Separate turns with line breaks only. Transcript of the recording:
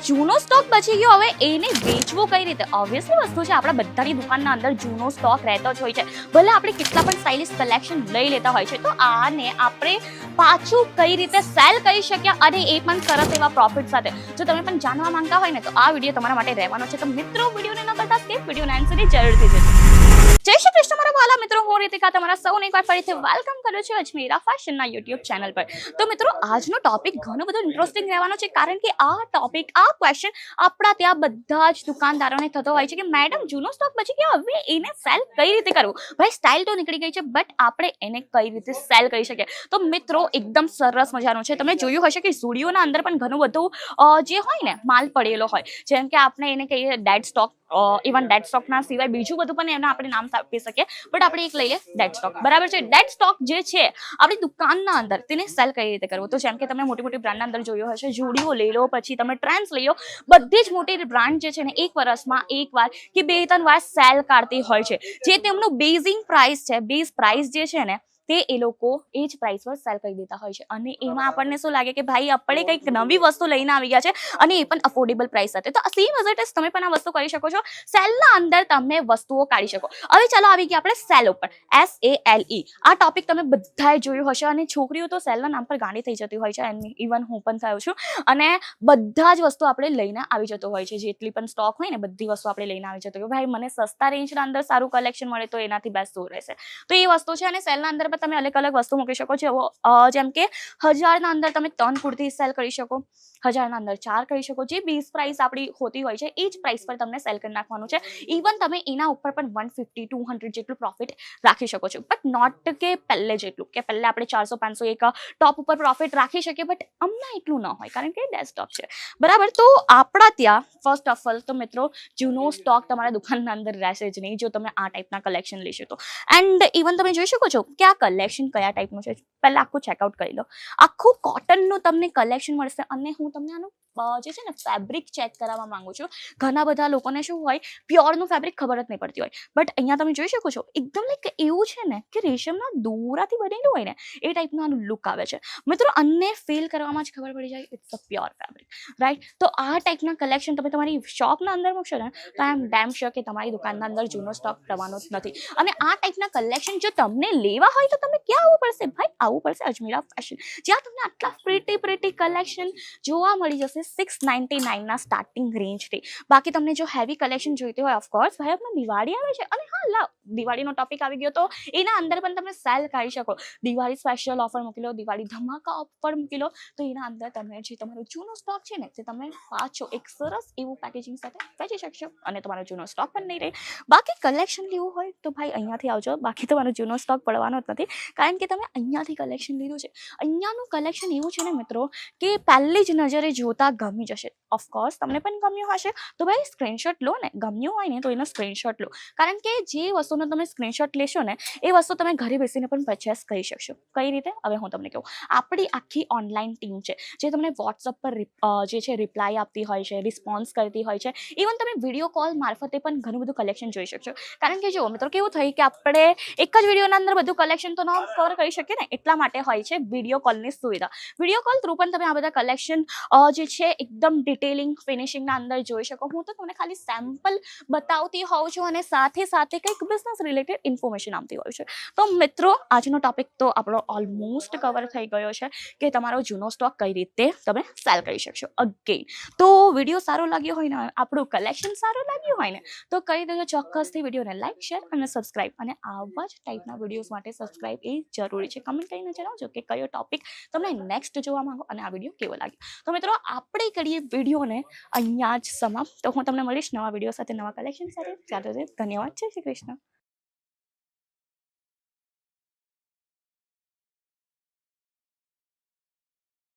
જૂનો સ્ટોક બચી ગયો, હવે એને વેચવો કઈ રીતે? ઓબ્વિયસલી વસ્તુ છે, આપણા બધાની દુકાનના અંદર જૂનો સ્ટોક રહેતો જ હોય છે, ભલે આપણે કેટલા પણ સ્ટાઇલિશ કલેક્શન લઈ લેતા હોય છે. તો આને આપણે પાછું કઈ રીતે સેલ કરી શકીએ, અને એ પણ સરસ એવા પ્રોફિટ સાથે. જો તમે પણ જાણવા માંગતા હોય ને, તો આ વિડીયો તમારા માટે રહેવાનો છે. તો મિત્રો, વિડીયોને ન કરતા સ્કીપ, વિડીયોના એન્ડ સુધી જરૂરથી જોજો. જય શ્રી કૃષ્ણ મારા વાલા મિત્રો, હું રીતિકા તમારા સૌને એકવાર ફરીથી વેલકમ કરું છું અજમેરા ફેશનના યુટ્યુબ ચેનલ પર. તો મિત્રો, આજનો ટોપિક ઘણો બધો ઇન્ટરેસ્ટિંગ રહેવાનો છે, કારણ કે આ ટોપિક, આ ક્વેશ્ચન આપણા ત્યાં બધા જ દુકાનદારોને થતો હોય છે કે મેડમ, જૂનો સ્ટોક બચી ગયો, હવે એને સેલ કઈ રીતે કરવું? ભાઈ, સ્ટાઇલ તો નીકળી ગઈ છે, બટ આપણે એને કઈ રીતે સેલ કરી શકીએ? તો મિત્રો, એકદમ સરસ મજાનું છે. તમે જોયું હશે કે ઝુડિયોના અંદર પણ ઘણું બધું જે હોય ને, માલ પડેલો હોય, જેમ કે આપણે એને કહીએ ડેડ સ્ટોક. ઇવન ડેડ સ્ટોકના સિવાય બીજું બધું પણ એના આપણે નામ આપી શકીએ, બટ આપણે એક લઈ લે ડેડ સ્ટોક. બરાબર છે? ડેડ સ્ટોક જે છે આપણી દુકાનના અંદર, તેને સેલ કઈ રીતે કરવું? તો જેમ કે તમે મોટી મોટી બ્રાન્ડના અંદર જોયો હશે, ઝુડિયો લઈ લો, પછી તમે ટ્રેન્ડ્સ લઈ લો, બધી જ મોટી બ્રાન્ડ જે છે ને, એક વર્ષમાં એક વાર કે 2-3 વાર સેલ કાઢતી હોય છે. જે તેમનું બેઝિંગ પ્રાઇસ છે, બેઝ પ્રાઇસ જે છે ને, તે એ લોકો એ જ પ્રાઇસ પર સેલ કરી દેતા હોય છે. અને એમાં આપણને શું લાગે કે ભાઈ, આપણે કંઈક નવી વસ્તુ લઈને આવી ગયા છે, અને એ પણ અફોર્ડેબલ પ્રાઇસ સાથે. તો સેમ એઝ ઇટ ઇઝ તમે પણ આ વસ્તુ કરી શકો છો. સેલના અંદર તમે વસ્તુઓ કાઢી શકો. હવે ચાલો આવી ગયા આપણે સેલ ઉપર. SALE આ ટોપિક તમે બધાએ જોયું હશે, અને છોકરીઓ તો સેલના નામ પર ગાંડી થઈ જતી હોય છે. ઇવન હું પણ થયો છું, અને બધા જ વસ્તુ આપણે લઈને આવી જતો હોય છે. જેટલી પણ સ્ટોક હોય ને, બધી વસ્તુ આપણે લઈને આવી જતો હોય. ભાઈ, મને સસ્તા રેન્જના અંદર સારું કલેક્શન મળે તો એનાથી બેસ્ટ શું રહેશે? તો એ વસ્તુ છે. અને સેલના અંદર તમે અલગ અલગ વસ્તુ મૂકી શકો છો. જેમ કે 1000ના અંદર તમે 3 કુર્તી સેલ કરી શકો, 1000ના અંદર 4 કરી શકો. જે બેઝ પ્રાઇસ આપણી હોતી હોય છે, એ જ પ્રાઇસ પર તમને સેલ કરી નાખવાનું છે. ઇવન તમે એના ઉપર પણ 150-200 જેટલું પ્રોફિટ રાખી શકો છો, બટ નોટ કે પહેલે જેટલું, કે પહેલે આપણે 400-500 એક ટોપ ઉપર પ્રોફિટ રાખી શકીએ, બટ હમણાં એટલું ન હોય, કારણ કે ડેસ્કટોપ છે. બરાબર? તો આપણા ત્યાં ફર્સ્ટ ઓફ ઓલ તો મિત્રો, જૂનો સ્ટોક તમારા દુકાનના અંદર રહેશે જ નહીં, જો તમે આ ટાઈપના કલેક્શન લેશો તો. એન્ડ ઇવન તમે જોઈ શકો છો કે આ કલેક્શન કયા ટાઈપનું છે. પહેલા આખું ચેકઆઉટ કરી લો. આખું કોટનનું તમને કલેક્શન મળશે. અને હું તમને આનું જે છે ને, ફેબ્રિક ચેક કરાવવા માંગુ છું. ઘણા બધા લોકોને શું હોય, પ્યોરનું ફેબ્રિક ખબર જ નહીં પડતી હોય, બટ અહીંયા તમે જોઈ શકો છો, એકદમ લાઈક એવું છે ને કે રેશમના દોરાથી બનેલું હોય ને, એ ટાઈપનું આનું લુક આવે છે. મિત્રો, આને ફીલ કરવામાં જ ખબર પડી જાય, it's a pure fabric, right? તો આ ટાઈપના કલેક્શન તમે તમારી શોપના અંદર મૂકશો ને, તો આઈ એમ ડેમ શ્યોર કે તમારી દુકાનના અંદર જૂનો સ્ટોક રહેવાનો જ નથી. અને આ ટાઈપના કલેક્શન જો તમને લેવા હોય, તો તમે ક્યાં આવવું પડશે? ભાઈ, આવવું પડશે અજમેરા ફેશન, જ્યાં તમને આટલા પ્રીટી કલેક્શન જોવા મળી જશે 699ના સ્ટાર્ટિંગ રેન્જથી. બાકી તમને જો હેવી કલેક્શન જોઈતી હોય, ઓફકોર્સ ભાઈ, આપણા દિવાળી આવે છે, અને હા, લાવ, દિવાળીનો ટોપિક આવી ગયો, તો એના અંદર પણ તમે સેલ કાઢી શકો. દિવાળી સ્પેશિયલ ઓફર મૂકી લો, દિવાળી ધમાકા ઓફર મૂકી લો, તો એના અંદર તમે જે તમારો જૂનો સ્ટોક છે ને, તે તમે પાછો એક સરસ એવું પેકેજિંગ સાથે વેચી શકશો, અને તમારો જૂનો સ્ટોક પણ નહીં રહે. બાકી કલેક્શન લેવું હોય તો ભાઈ અહીંયાથી આવજો. બાકી તમારો જૂનો સ્ટોક પડવાનો જ નથી, કારણ કે તમે અહીંયાથી કલેક્શન લીધું છે. અહીંયાનું કલેક્શન એવું છે ને મિત્રો, કે પહેલી જ નજરે જોતા ગમી જશે. ઓફકોર્સ તમને પણ ગમ્યું હશે, તો ભાઈ સ્ક્રીનશોટ લો ને. ગમ્યું હોય ને, તો એનો સ્ક્રીનશોટ લો, કારણ કે જે વસ્તુનો તમે સ્ક્રીનશોટ લેશો ને, એ વસ્તુ તમે ઘરે બેસીને પણ પરચેસ કરી શકશો. કઈ રીતે? હવે હું તમને કહું. આપણી આખી ઓનલાઈન ટીમ છે, જે તમને વોટ્સઅપ પર જે છે રિપ્લાય આપતી હોય છે, રિસ્પોન્સ કરતી હોય છે. ઇવન તમે વિડીયો કોલ મારફતે પણ ઘણું બધું કલેક્શન જોઈ શકશો. કારણ કે જો મિત્રો, કેવું થઈ કે આપણે એક જ વિડીયોના અંદર બધું કલેક્શન તો ન કવર કરી શકીએ ને, એટલા માટે હોય છે વિડીયો કોલની સુવિધા. વિડીયો કોલ થ્રુ પણ તમે આ બધા કલેક્શન જે છે એકદમ ડિટેલિંગ ફિનિશિંગના અંદર જોઈ શકો. હું તો તમને ખાલી સેમ્પલ બતાવતી હોઉં છું, અને સાથે સાથે કંઈક બિઝનેસ રિલેટેડ ઇન્ફોર્મેશન આપતી હોય છે. તો મિત્રો, આજનો ટોપિક તો આપણો ઓલમોસ્ટ કવર થઈ ગયો છે, કે તમારો જૂનો સ્ટોક કઈ રીતે તમે સેલ કરી શકશો. અગેન, તો વિડીયો સારો લાગ્યો હોય ને, આપણું કલેક્શન સારું લાગ્યું હોય ને, તો કહી દેજો ચોક્કસથી. વિડીયોને લાઈક, શેર અને સબસ્ક્રાઇબ, અને આવા જ ટાઈપના વિડીયોઝ માટે સબસ્ક્રાઇબ એ જરૂરી છે. કમેન્ટ કરીને જણાવજો કે કયો ટોપિક તમને નેક્સ્ટ જોવા માંગો, અને આ વિડીયો કેવો લાગ્યો. તો મિત્રો, આપણે કરીએ વિડીયોને અહીંયા જ સમાપ્ત. તો હું તમને મળીશ નવા વિડીયો સાથે, નવા કલેક્શન સાથે. ચાલો, ધન્યવાદ. જય શ્રી કૃષ્ણ.